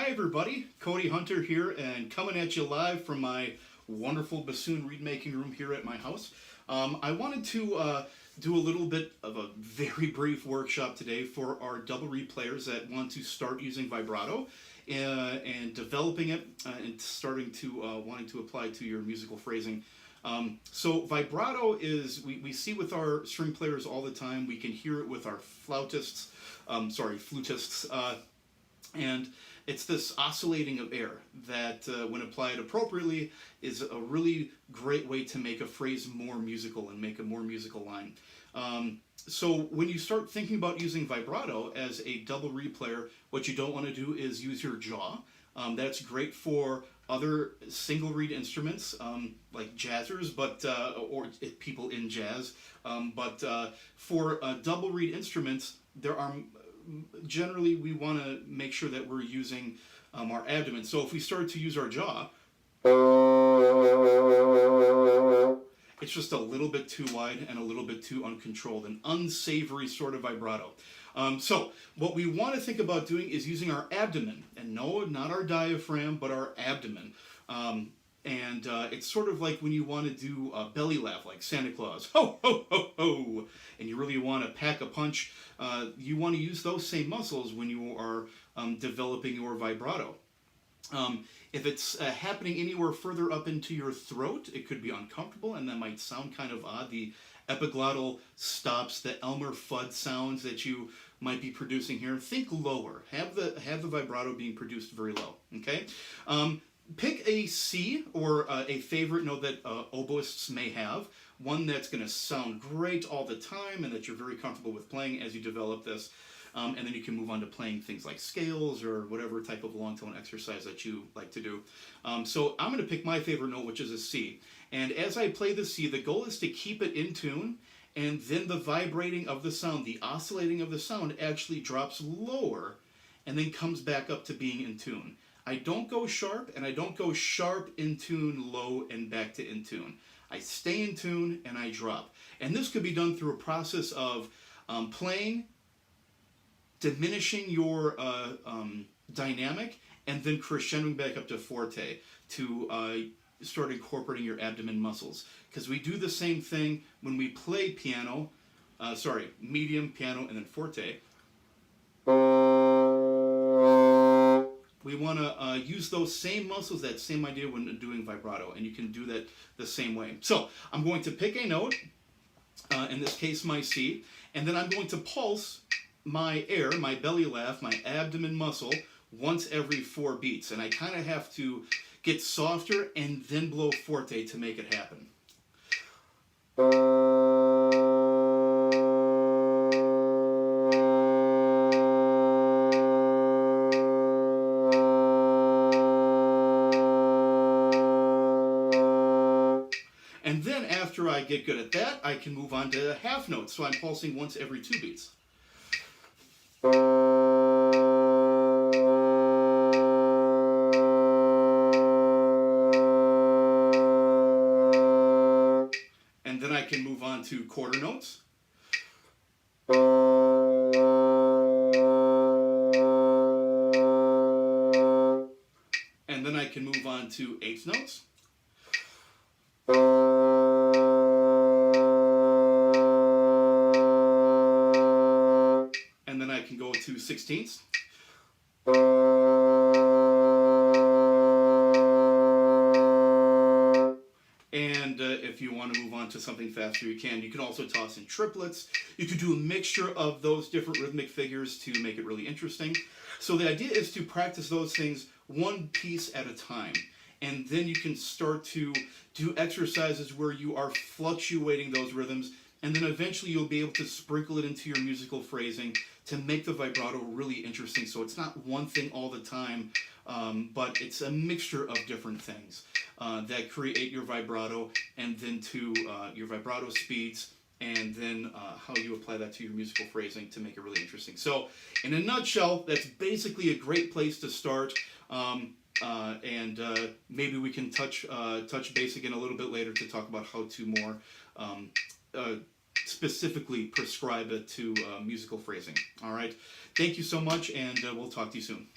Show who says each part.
Speaker 1: Hi everybody, Cody Hunter here and coming at you live from my wonderful bassoon reed making room here at my house. I wanted to do a little bit of a very brief workshop today for our double reed players that want to start using vibrato and developing it and starting to wanting to apply to your musical phrasing. So vibrato is, we see with our string players all the time. We can hear it with our flutists, and it's this oscillating of air that, when applied appropriately, is a really great way to make a phrase more musical and make a more musical line. So when you start thinking about using vibrato as a double reed player, what you don't want to do is use your jaw. That's great for other single reed instruments like jazzers, or people in jazz. But for double reed instruments, there are generally we want to make sure that we're using our abdomen. So if we start to use our jaw, it's just a little bit too wide and a little bit too uncontrolled, an unsavory sort of vibrato. So what we want to think about doing is using our abdomen, and no, not our diaphragm, but our abdomen. It's sort of like when you want to do a belly laugh, like Santa Claus, ho, ho, ho, ho, and you really want to pack a punch. You want to use those same muscles when you are developing your vibrato. If it's happening anywhere further up into your throat, it could be uncomfortable, and that might sound kind of odd. The epiglottal stops, the Elmer Fudd sounds that you might be producing here, think lower. Have the vibrato being produced very low. Okay. Pick a C or a favorite note that oboists may have, one that's going to sound great all the time and that you're very comfortable with playing as you develop this. And then you can move on to playing things like scales or whatever type of long tone exercise that you like to do. So I'm going to pick my favorite note, which is a C. And as I play the C, the goal is to keep it in tune, and then the vibrating of the sound, the oscillating of the sound actually drops lower and then comes back up to being in tune. I don't go sharp, and I don't go sharp, in tune, low, and back to in tune. I stay in tune and I drop. And this could be done through a process of playing, diminishing your dynamic, and then crescendoing back up to forte to start incorporating your abdomen muscles. Because we do the same thing when we play piano, medium, piano, and then forte. We want to use those same muscles, that same idea when doing vibrato, and you can do that the same way. So I'm going to pick a note, in this case my C, and then I'm going to pulse my air, my belly laugh, my abdomen muscle once every 4 beats. And I kind of have to get softer and then blow forte to make it happen. And then after I get good at that, I can move on to half notes. So I'm pulsing once every 2 beats. And then I can move on to quarter notes. And then I can move on to eighth notes. And then I can go to 16ths. And if you want to move on to something faster, you can. You can also toss in triplets. You could do a mixture of those different rhythmic figures to make it really interesting. So the idea is to practice those things one piece at a time. And then you can start to do exercises where you are fluctuating those rhythms, and then eventually you'll be able to sprinkle it into your musical phrasing to make the vibrato really interesting. So it's not one thing all the time, but it's a mixture of different things that create your vibrato, and then to your vibrato speeds, and then how you apply that to your musical phrasing to make it really interesting. So in a nutshell, that's basically a great place to start. Maybe we can touch base again a little bit later to talk about how to more specifically prescribe it to musical phrasing. All right. Thank you so much, and we'll talk to you soon.